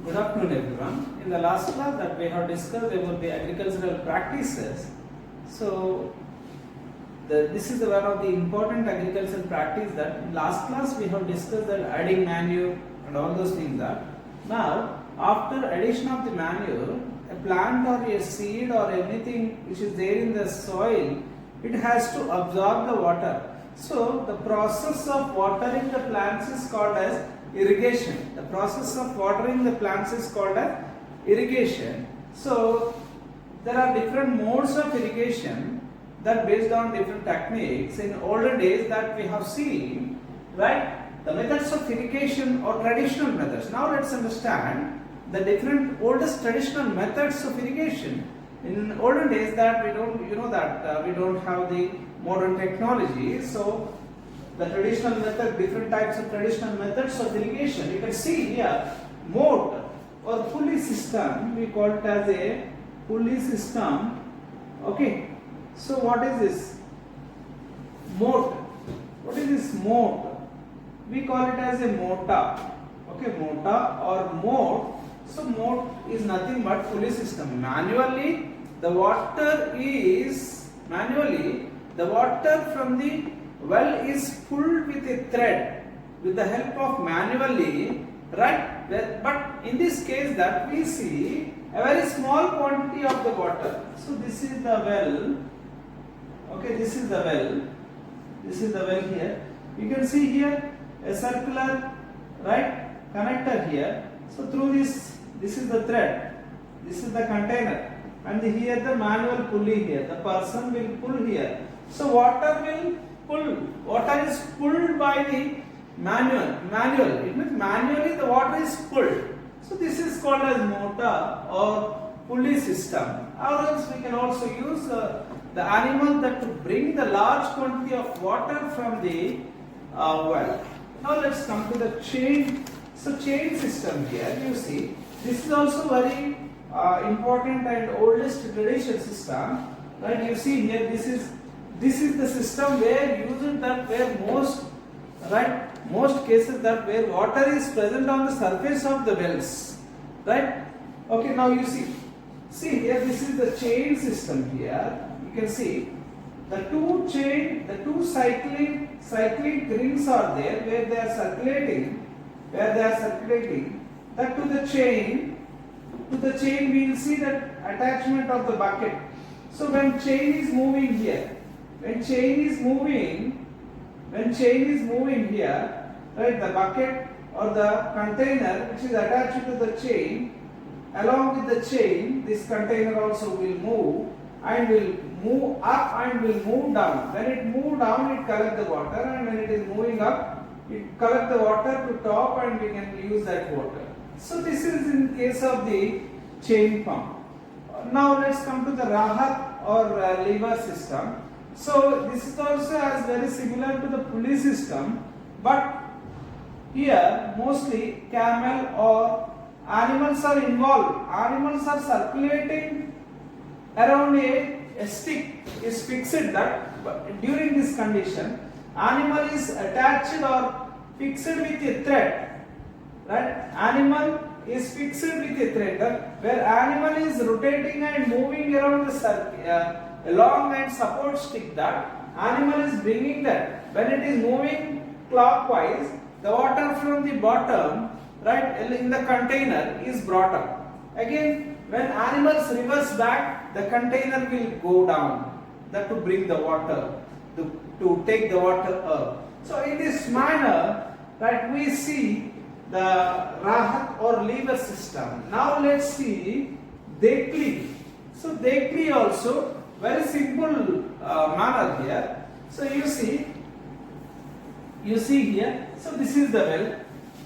Good afternoon everyone. In the last class that we have discussed about the agricultural practices. So this is one of the important agricultural practice that in last class we have discussed that adding manure and all those things that. Now after addition of the manure, a plant or a seed or anything which is there in the soil, it has to absorb the water. So the process of watering the plants is called as irrigation. The process of watering the plants is called as irrigation. So there are different modes of irrigation that based on different techniques. In older days that we have seen, right, the methods of irrigation or traditional methods. Now let's understand the different oldest traditional methods of irrigation. In olden days that we don't, we don't have the modern technology. So the traditional method, different types of traditional methods of irrigation. You can see here moat or pulley system. We call it as a pulley system. Okay. So what is this? Moat. What is this moat? We call it as a motta. Okay, motta or moat. So moat is nothing but pulley system. Manually the water from the well is pulled with a thread with the help of manually, right? But in this case that we see a very small quantity of the water. So this is the well. Okay, this is the well. This is the well here. You can see here a circular, right, connector here. So through this is the thread. This is the container. And here the manual pulley here. The person will pull here. So water is pulled by the manual. It means manually the water is pulled. So this is called as motor or pulley system. Or else we can also use the animal that to bring the large quantity of water from the well. Now let's come to the chain. So chain system here, you see, this is also very important and oldest traditional system. Right? You see here, this is the system where most cases that where water is present on the surface of the wells, right? Okay, now you see here, this is the chain system here. You can see the two cycling rings are there where they are circulating, that to the chain we will see that attachment of the bucket. So when chain is moving here, when chain is moving here, right, the bucket or the container which is attached to the chain, along with the chain, this container also will move and will move up and will move down. When it moves down, it collects the water, and when it is moving up, it collects the water to top and we can use that water. So this is in case of the chain pump. Now let's come to the rahat or lever system. So this is also as very similar to the pulley system, but here mostly camel or animals are involved. Animals are circulating around a stick is fixed that during this condition animal is attached or fixed with a thread, right? Animal is fixed with a thread where animal is rotating and moving around the circle along and support stick, that animal is bringing that. When it is moving clockwise, the water from the bottom, right, in the container is brought up. Again, when animals reverse back, the container will go down, that to bring the water, to take the water up. So in this manner, right, we see the rahat or lever system. Now let's see dekli. So dekli also very simple manner here. So you see here. So this is the well.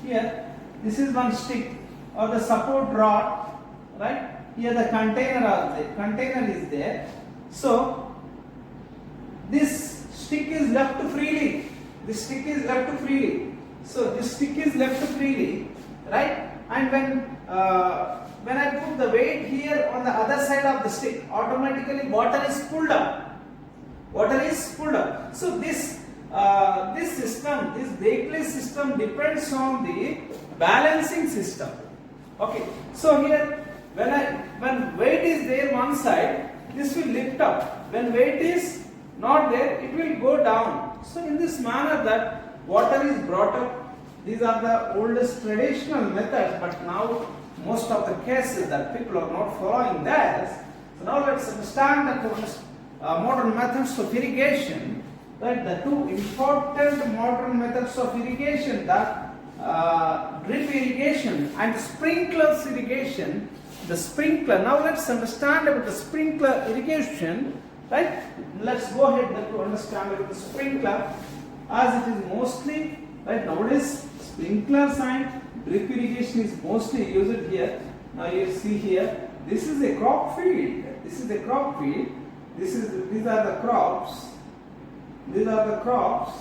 Here, this is one stick or the support rod, right? Here the container is there. So this stick is left freely. So this stick is left freely, right? And when I put the weight here on the other side of the stick, automatically water is pulled up. So this system, this Dekli system depends on the balancing system. Okay, so here when weight is there one side, this will lift up. When weight is not there, it will go down. So in this manner that water is brought up. These are the oldest traditional methods, but now most of the cases that people are not following that. So now let's understand the modern methods of irrigation. Right, the two important modern methods of irrigation, the drip irrigation and sprinklers irrigation. The sprinkler. Now let's understand about the sprinkler irrigation. Right? Let's go ahead to understand about the sprinkler, as it is mostly right nowadays. Sprinklers and drip irrigation is mostly used here. Now you see here, this is a crop field. This is a crop field. These are the crops. These are the crops.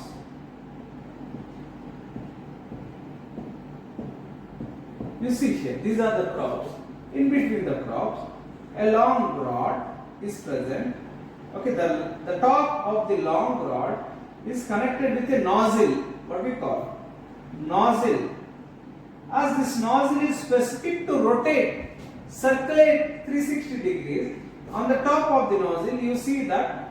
You see here, these are the crops. In between the crops, a long rod is present. Okay, the top of the long rod is connected with a nozzle. What we call nozzle. As this nozzle is specific to rotate, circulate 360 degrees, on the top of the nozzle you see that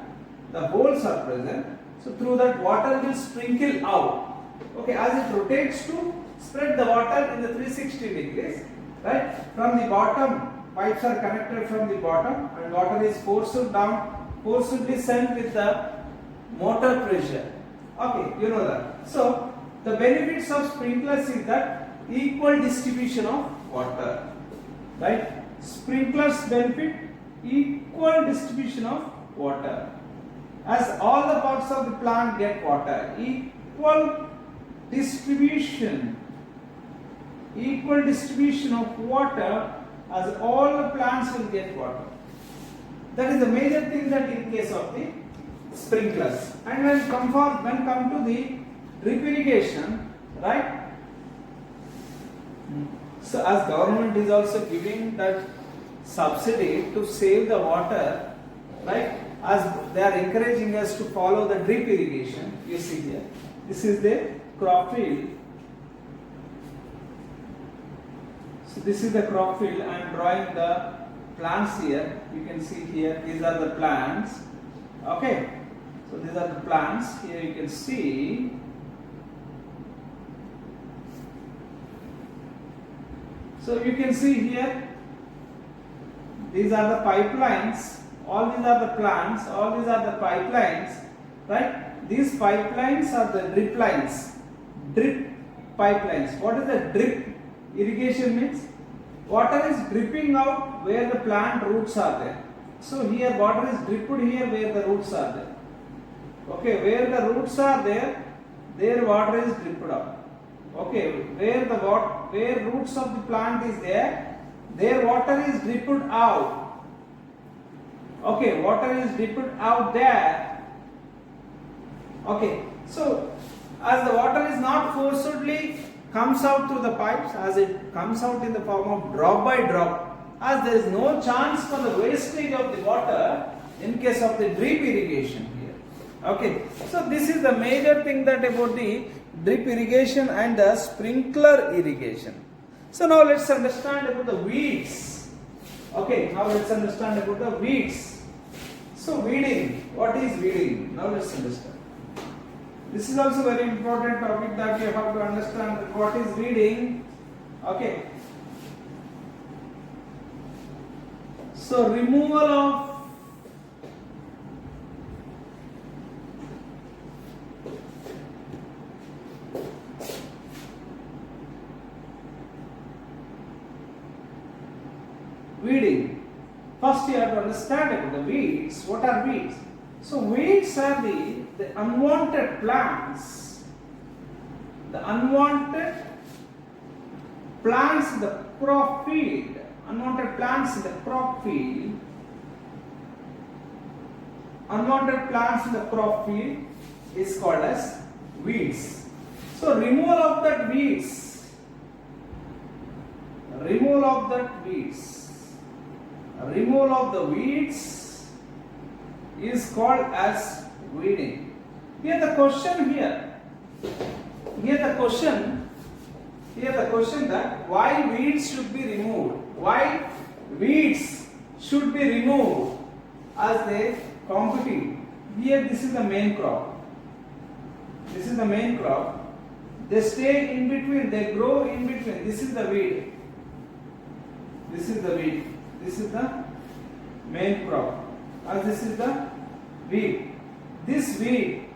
the holes are present. So through that water will sprinkle out. Okay, as it rotates to spread the water in the 360 degrees. Right, from the bottom, pipes are connected from the bottom, and water is forced down, forcibly sent with the motor pressure. Okay, you know that. So the benefits of sprinklers is that equal distribution of water. Right? Sprinklers benefit equal distribution of water. As all the parts of the plant get water, equal distribution of water, as all the plants will get water. That is the major thing that in case of the sprinklers. And when come to the drip irrigation, right? So as government is also giving that subsidy to save the water, right? As they are encouraging us to follow the drip irrigation. You see here, this is the crop field. So this is the crop field. I am drawing the plants here. You can see here, these are the plants. Okay, so these are the plants. Here you can see. So you can see here, these are the pipelines. All these are the plants. All these are the pipelines. Right? These pipelines are the drip lines. Drip pipelines. What is the drip irrigation means? Water is dripping out where the plant roots are there. So here water is dripped here where the roots are there. Okay, where the roots are there water is dripped out. Okay, where roots of the plant is there water is dripped out. Okay, water is dripped out there. Okay, so as the water is not forcibly comes out through the pipes, as it comes out in the form of drop by drop, as there is no chance for the wastage of the water in case of the drip irrigation here. Okay, so this is the major thing that about the drip irrigation and the sprinkler irrigation. So now let's understand about the weeds. Okay, now let's understand about the weeds. So weeding, what is weeding? Now let's understand. This is also very important topic that you have to understand what is weeding. Okay. So removal of weeding. First you have to understand about the weeds. What are weeds? So weeds are the unwanted plants. The unwanted plants in the crop field. Unwanted plants in the crop field. Unwanted plants in the crop field is called as weeds. So removal of that weeds. Removal of that weeds. Removal of the weeds is called as weeding. Here the question Here the question that why weeds should be removed. Why weeds should be removed as they compete. Here this is the main crop. This is the main crop. They stay in between, they grow in between. This is the weed. This is the weed. This is the main crop. As this is the weed. This weed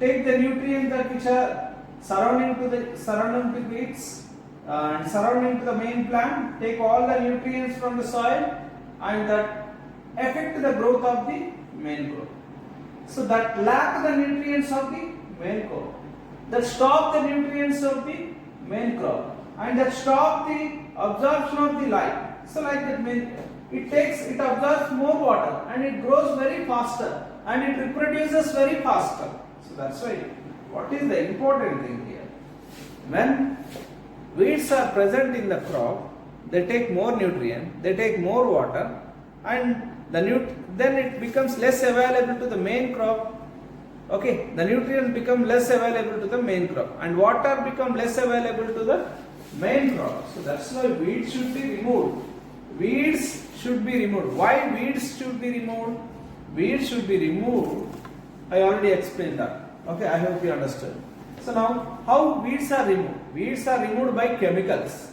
take the nutrients that which are surrounding to weeds and surrounding to the main plant, take all the nutrients from the soil and that affect the growth of the main crop. So that lack the nutrients of the main crop, that stop the nutrients of the main crop, and that stop the absorption of the light. So like that it absorbs more water and it grows very faster and it reproduces very faster. So that's why what is the important thing here? When weeds are present in the crop, they take more nutrient, they take more water, and then it becomes less available to the main crop. Okay, the nutrients become less available to the main crop and water become less available to the main crop. So that's why weeds should be removed. Weeds should be removed. Why weeds should be removed? Weeds should be removed. I already explained that. Okay, I hope you understood. So now, how weeds are removed? Weeds are removed by chemicals.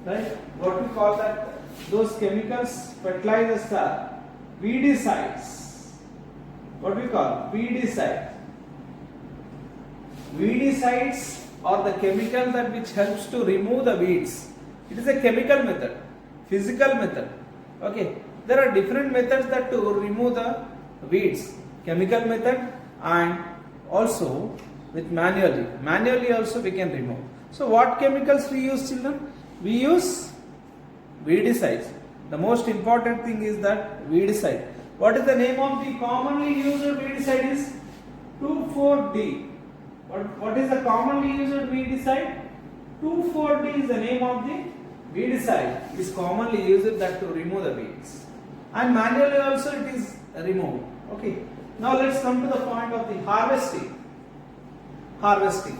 Right? What we call that? Those chemicals, fertilizers are weedicides. What we call weedicides. Weedicides are the chemical that which helps to remove the weeds. It is a chemical method, physical method. Okay, there are different methods that to remove the weeds. Chemical method and also with manually. Manually also we can remove. So what chemicals we use, children? We use weedicides. The most important thing is that weedicide. What is the name of the commonly used weedicide is 2,4-D. What is the commonly used weedicide? 2,4-D is the name of the weedicide. It is commonly used that to remove the weeds. And manually also it is removed. Okay. Now let's come to the point of the harvesting. Harvesting.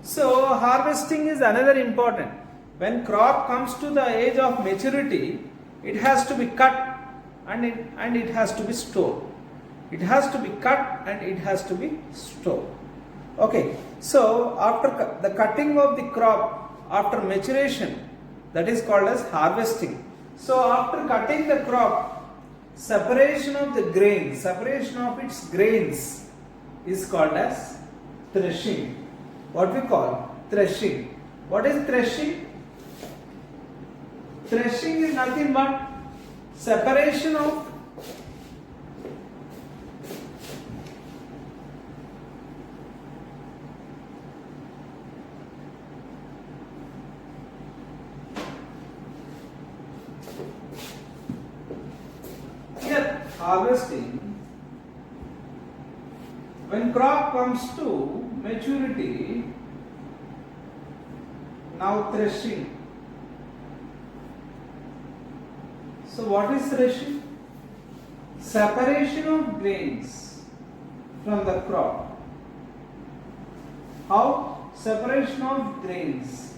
So harvesting is another important. When crop comes to the age of maturity, it has to be cut and it has to be stored. It has to be cut and it has to be stored. Okay, so after the cutting of the crop, after maturation, that is called as harvesting. So after cutting the crop, separation of the grain, separation of its grains is called as threshing. What we call threshing. What is threshing? Threshing is nothing but separation of harvesting. When crop comes to maturity, now threshing. So what is threshing? Separation of grains from the crop. How? Separation of grains.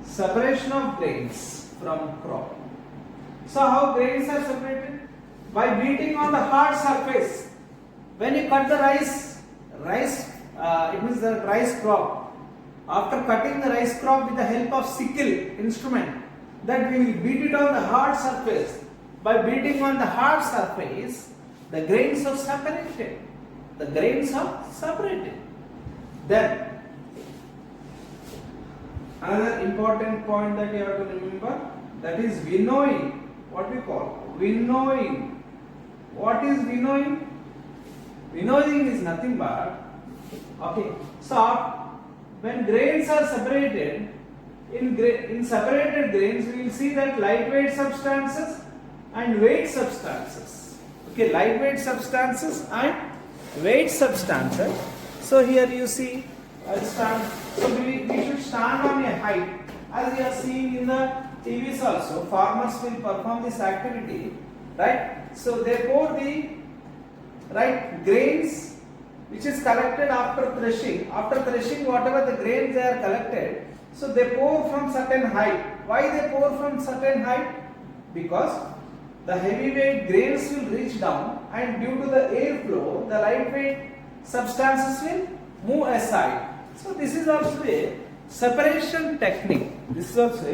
Separation of grains from crop. So how grains are separated? By beating on the hard surface. When you cut the rice, it means the rice crop. After cutting the rice crop with the help of sickle instrument, that we will beat it on the hard surface. By beating on the hard surface, the grains are separated. The grains are separated. Then, another important point that you have to remember, that is winnowing. What we call winnowing. What is winnowing? Winnowing is nothing but, okay, so when grains are separated, in separated grains we will see that lightweight substances and weight substances. Okay, lightweight substances and weight substances. So here you see, so we should stand on a height. As you are seeing in the TVs also, farmers will perform this activity, right? So they pour the grains which is collected after threshing. After threshing, whatever the grains they are collected, so they pour from certain height. Why they pour from certain height? Because the heavyweight grains will reach down, and due to the airflow, the lightweight substances will move aside. So this is also a separation technique. This is also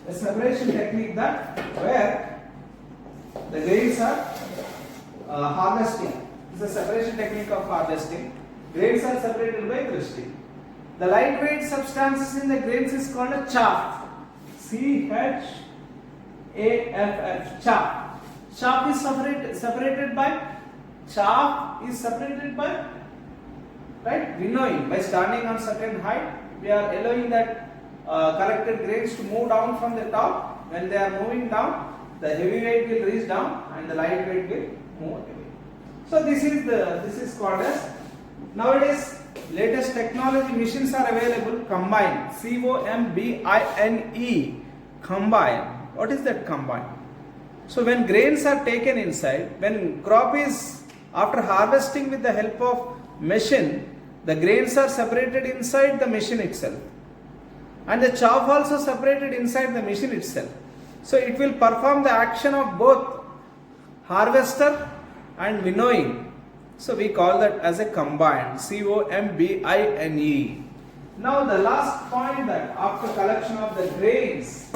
a separation technique that where the grains are harvesting. This is a separation technique of harvesting. Grains are separated by threshing. The lightweight substances in the grains is called a chaff. CHAFF. Chaff. Chaff is separated by right winnowing. By standing on certain height, we are allowing that collected grains to move down from the top. When they are moving down, the heavyweight will reach down and the lightweight will move away. So this is called as, nowadays latest technology machines are available. Combine, COMBINE, combine. What is that combine? So when grains are taken inside, when crop is after harvesting with the help of machine, the grains are separated inside the machine itself, and the chaff also separated inside the machine itself. So it will perform the action of both harvester and winnowing. So we call that as a combine, COMBINE. Now the last point, that after collection of the grains,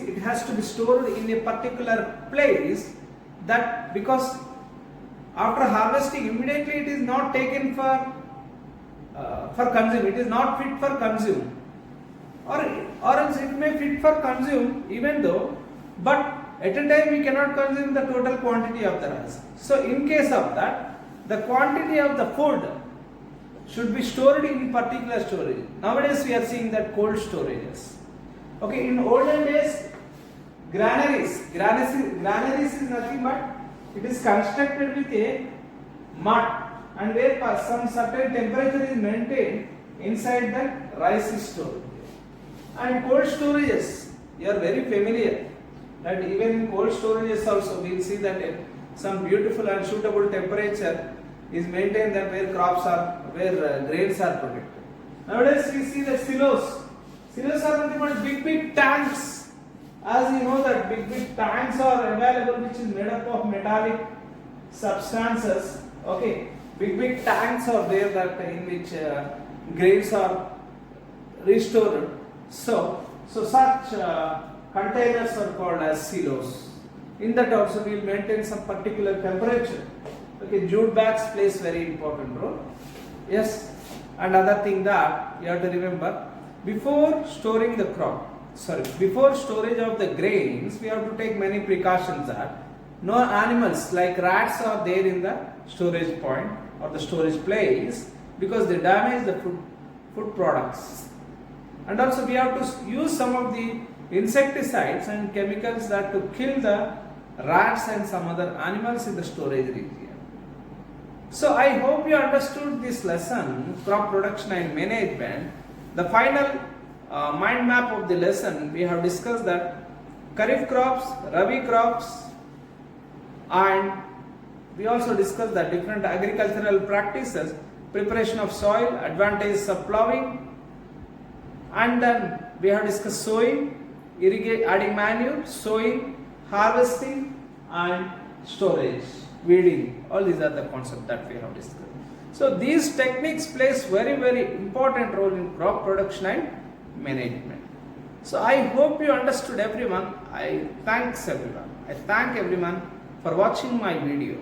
it has to be stored in a particular place, that because after harvesting immediately it is not taken for consume. It is not fit for consume, or else it may fit for consume even though, but at a time we cannot consume the total quantity of the rice. So in case of that, the quantity of the food should be stored in particular storage. Nowadays we are seeing that cold storages. Okay, in olden days, granaries is nothing but it is constructed with a mud, and where some certain temperature is maintained, inside that rice is stored. And cold storages, you are very familiar that even in cold storages also we will see that some beautiful and suitable temperature is maintained, that where grains are protected. Nowadays we see that silos are nothing but big tanks. As you know that big tanks are available, which is made up of metallic substances. Okay, big tanks are there that in which grains are restored. So such containers are called as silos. In that also we will maintain some particular temperature. Okay, jute bags plays very important role. Yes, and other thing that you have to remember, before storage of the grains, we have to take many precautions that no animals like rats are there in the storage point or the storage place, because they damage the food products. And also we have to use some of the insecticides and chemicals that to kill the rats and some other animals in the storage region. So I hope you understood this lesson, crop production and management. The final mind map of the lesson, we have discussed that Kharif crops, Rabi crops, and we also discussed the different agricultural practices, preparation of soil, advantages of plowing, and then we have discussed sowing, adding manure, sowing, harvesting, and storage, weeding. All these are the concepts that we have discussed. So these techniques plays very important role in crop production and management. So I hope you understood everyone. I thank everyone for watching my video.